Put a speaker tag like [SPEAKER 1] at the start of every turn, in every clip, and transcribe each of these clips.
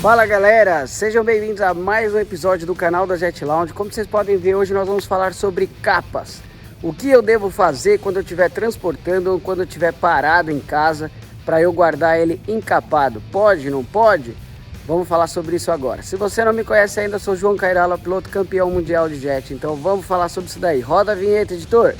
[SPEAKER 1] Fala galera, sejam bem-vindos a mais um episódio do canal da Jet Lounge. Como vocês podem ver, hoje nós vamos falar sobre capas. O que eu devo fazer quando eu estiver transportando ou quando eu estiver parado em casa para eu guardar ele encapado. Pode, não pode? Vamos falar sobre isso agora. Se você não me conhece ainda, sou João Cairala, piloto campeão mundial de jet. Então vamos falar sobre isso daí. Roda a vinheta, editor.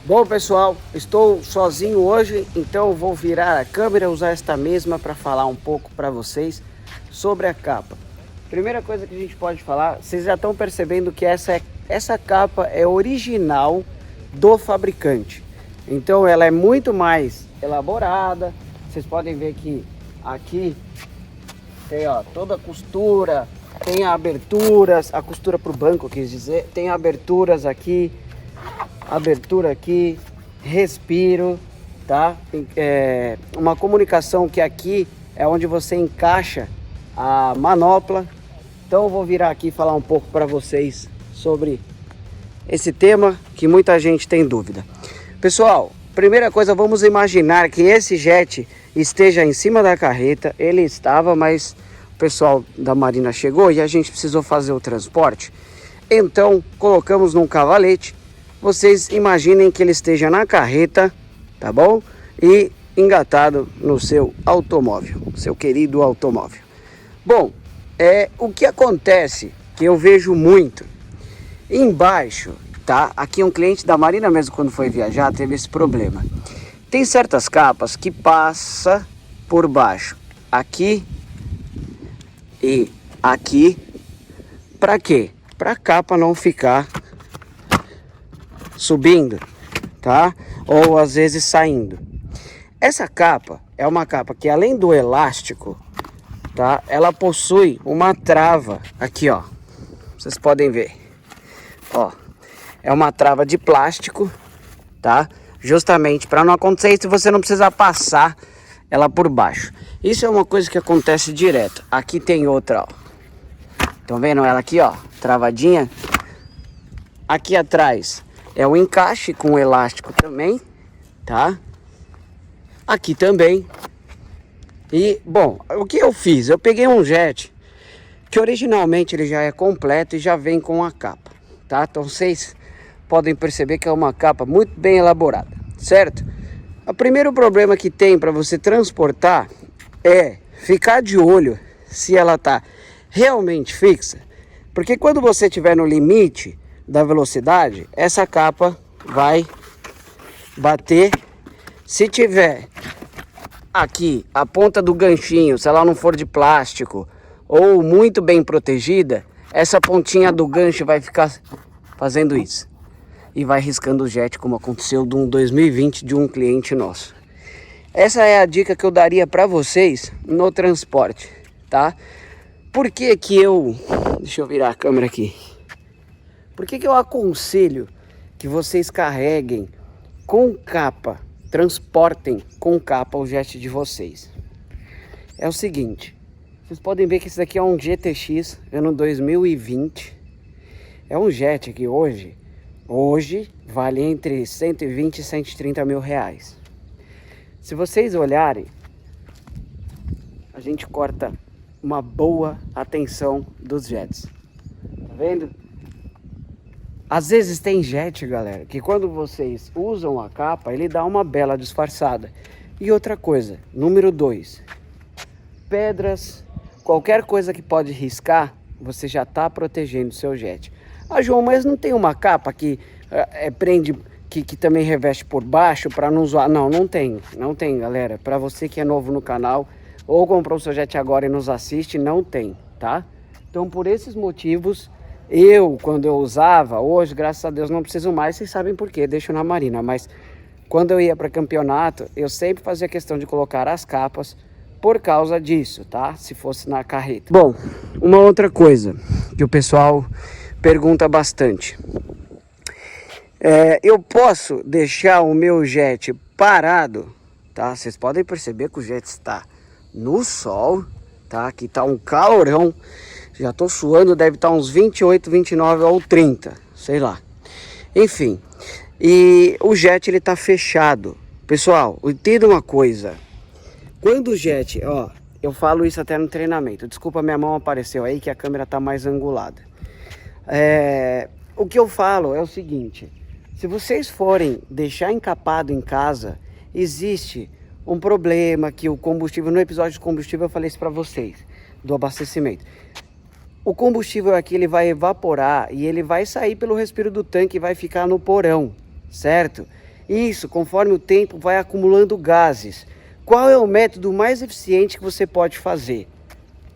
[SPEAKER 1] Bom pessoal, estou sozinho hoje, então vou virar a câmera, usar esta mesma para falar um pouco para vocês sobre a capa. Primeira coisa que a gente pode falar, vocês já estão percebendo que essa capa é original do fabricante. Então ela é muito mais elaborada. Vocês podem ver que aqui tem toda a costura, tem aberturas, a costura para o banco, quis dizer, tem aberturas aqui. Abertura aqui, respiro, tá? Uma comunicação que aqui é onde você encaixa a manopla. Então eu vou virar aqui e falar um pouco para vocês sobre esse tema que muita gente tem dúvida. Pessoal, primeira coisa, vamos imaginar que esse jet esteja em cima da carreta. Ele estava, mas o pessoal da Marina chegou e a gente precisou fazer o transporte. Então colocamos num cavalete. Vocês imaginem que ele esteja na carreta, tá bom? E engatado no seu automóvel, seu querido automóvel. Bom, o que acontece, que eu vejo muito, embaixo, tá? Aqui um cliente da Marina mesmo, quando foi viajar, teve esse problema. Tem certas capas que passa por baixo, aqui e aqui. Para quê? Para a capa não ficar subindo, tá? Ou às vezes saindo. Essa capa é uma capa que, além do elástico, tá? Ela possui uma trava aqui, ó. Vocês podem ver, ó. É uma trava de plástico, tá? Justamente para não acontecer isso, você não precisa passar ela por baixo. Isso é uma coisa que acontece direto. Aqui tem outra, ó. Estão vendo ela aqui, ó, travadinha? Aqui atrás é o encaixe com o elástico também, tá? Aqui também. E, bom, o que eu fiz? Eu peguei um jet que originalmente ele já é completo e já vem com a capa, tá? Então vocês podem perceber que é uma capa muito bem elaborada, certo? O primeiro problema que tem para você transportar é ficar de olho se ela tá realmente fixa. Porque quando você estiver no limite da velocidade, essa capa vai bater. Se tiver aqui a ponta do ganchinho, se ela não for de plástico ou muito bem protegida, essa pontinha do gancho vai ficar fazendo isso e vai riscando o jet, como aconteceu no 2020 de um cliente nosso. Essa é a dica que eu daria para vocês no transporte, tá? Por que que deixa eu virar a câmera aqui. Por que que eu aconselho que vocês carreguem com capa, transportem com capa o jet de vocês? É o seguinte, vocês podem ver que esse daqui é um GTX ano 2020. É um jet que hoje vale entre 120 e 130 mil reais. Se vocês olharem, a gente corta uma boa atenção dos jets. Tá vendo? Às vezes tem jet, galera, que quando vocês usam a capa, ele dá uma bela disfarçada. E outra coisa, número 2, pedras, qualquer coisa que pode riscar, você já está protegendo o seu jet. Ah, João, mas não tem uma capa que prende, que também reveste por baixo para não zoar? Não, não tem, galera. Para você que é novo no canal ou comprou o seu jet agora e nos assiste, não tem, tá? Então, por esses motivos, quando eu usava, hoje, graças a Deus, não preciso mais. Vocês sabem por quê, deixo na Marina. Mas quando eu ia para campeonato, eu sempre fazia questão de colocar as capas por causa disso, tá? Se fosse na carreta. Bom, uma outra coisa que o pessoal pergunta bastante. Eu posso deixar o meu jet parado, tá? Vocês podem perceber que o jet está no sol, tá? Aqui tá um calorão. Já tô suando, deve estar uns 28, 29 ou 30, sei lá. Enfim, e o jet ele tá fechado. Pessoal, entenda uma coisa. Quando o jet, ó, eu falo isso até no treinamento. Desculpa, minha mão apareceu aí que a câmera tá mais angulada. O que eu falo é o seguinte: se vocês forem deixar encapado em casa, existe um problema que o combustível, no episódio de combustível eu falei isso para vocês, do abastecimento. O combustível aqui ele vai evaporar e ele vai sair pelo respiro do tanque e vai ficar no porão, certo? Isso, conforme o tempo vai acumulando gases. Qual é o método mais eficiente que você pode fazer?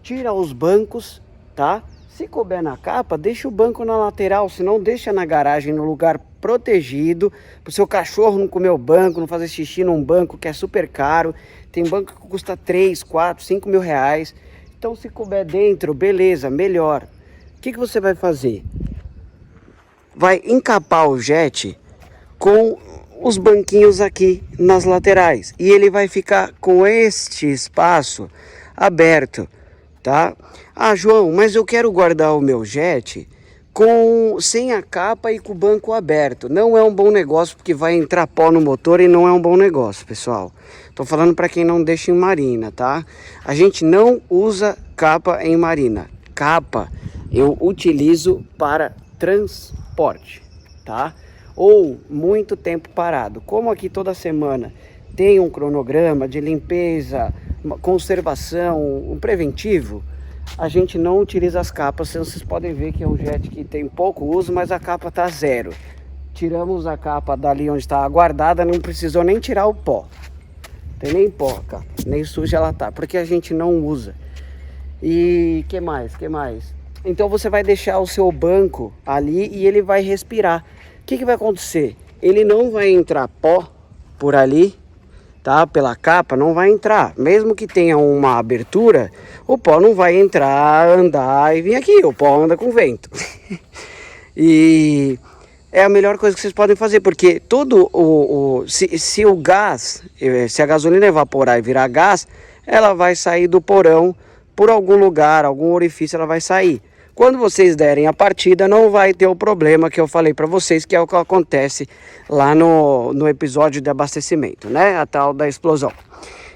[SPEAKER 1] Tira os bancos, tá? Se couber na capa, deixa o banco na lateral, se não deixa na garagem, no lugar protegido, para o seu cachorro não comer o banco, não fazer xixi num banco que é super caro. Tem banco que custa 3, 4, 5 mil reais. Então se couber dentro, beleza, melhor. O que você vai fazer? Vai encapar o jet com os banquinhos aqui nas laterais. E ele vai ficar com este espaço aberto, tá? Ah, João, mas eu quero guardar o meu jet sem a capa e com o banco aberto. Não é um bom negócio porque vai entrar pó no motor e não é um bom negócio, pessoal. Tô falando para quem não deixa em marina, tá? A gente não usa capa em marina. Capa eu utilizo para transporte, tá? Ou muito tempo parado. Como aqui toda semana tem um cronograma de limpeza, conservação, um preventivo, a gente não utiliza as capas. Vocês podem ver que é um jet que tem pouco uso, mas a capa tá zero. Tiramos a capa dali onde está guardada, não precisou nem tirar o pó. Tem nem pó, cara, nem suja ela tá, porque a gente não usa. E que mais? Então você vai deixar o seu banco ali e ele vai respirar. O que vai acontecer? Ele não vai entrar pó por ali, tá? Pela capa não vai entrar. Mesmo que tenha uma abertura, o pó não vai entrar, andar e vir aqui. O pó anda com vento. E é a melhor coisa que vocês podem fazer, porque se o gás, se a gasolina evaporar e virar gás, ela vai sair do porão por algum lugar, algum orifício ela vai sair. Quando vocês derem a partida, não vai ter o problema que eu falei para vocês, que é o que acontece lá no episódio de abastecimento, né? A tal da explosão.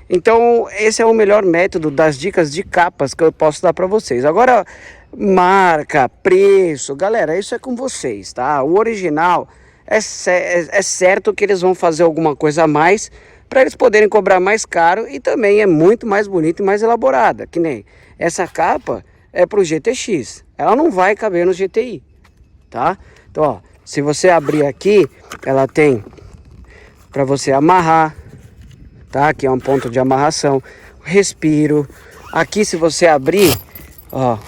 [SPEAKER 1] Então, esse é o melhor método das dicas de capas que eu posso dar para vocês. Agora, marca, preço, galera, isso é com vocês, tá? O original é certo que eles vão fazer alguma coisa a mais para eles poderem cobrar mais caro, e também é muito mais bonita e mais elaborada, que nem essa capa é para o GTX, ela não vai caber no GTI, tá? Então, ó, se você abrir aqui, ela tem para você amarrar, tá? Aqui é um ponto de amarração, respiro. Aqui, se você abrir, ó,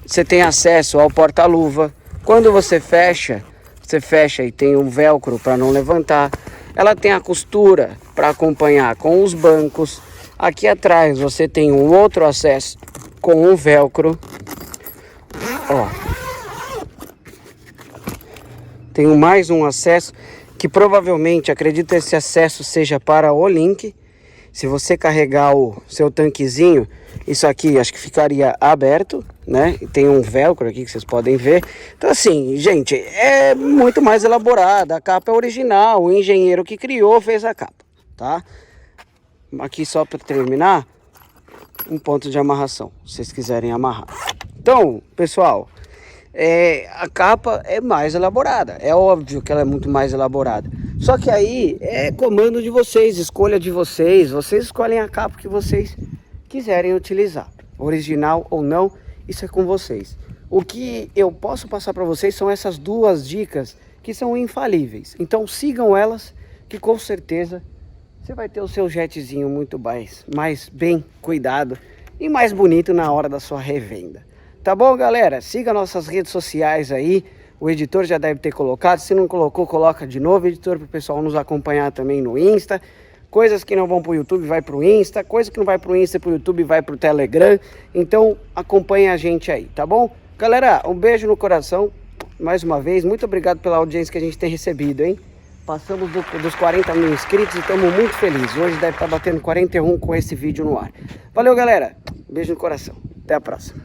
[SPEAKER 1] você tem acesso ao porta-luva. Quando você fecha e tem um velcro para não levantar. Ela tem a costura para acompanhar com os bancos. Aqui atrás você tem um outro acesso com um velcro. Ó. Tem mais um acesso que provavelmente, acredito, esse acesso seja para o link. Se você carregar o seu tanquezinho, isso aqui acho que ficaria aberto, né? E tem um velcro aqui que vocês podem ver. Então assim, gente, é muito mais elaborada. A capa é original, o engenheiro que criou fez a capa, tá? Aqui só para terminar, um ponto de amarração, se vocês quiserem amarrar. Então, pessoal, a capa é mais elaborada. É óbvio que ela é muito mais elaborada. Só que aí é comando de vocês, escolha de vocês. Vocês escolhem a capa que vocês quiserem utilizar, original ou não, isso é com vocês. O que eu posso passar para vocês são essas duas dicas que são infalíveis. Então sigam elas, que com certeza você vai ter o seu jetzinho muito mais bem cuidado e mais bonito na hora da sua revenda. Tá bom, galera? Siga nossas redes sociais aí. O editor já deve ter colocado. Se não colocou, coloca de novo, editor, para o pessoal nos acompanhar também no Insta. Coisas que não vão para o YouTube vai para o Insta. Coisa que não vai para o Insta e para o YouTube vai para o Telegram. Então acompanhe a gente aí, tá bom? Galera, um beijo no coração. Mais uma vez, muito obrigado pela audiência que a gente tem recebido, hein? Passamos dos 40 mil inscritos e estamos muito felizes. Hoje deve estar batendo 41 com esse vídeo no ar. Valeu, galera. Beijo no coração. Até a próxima.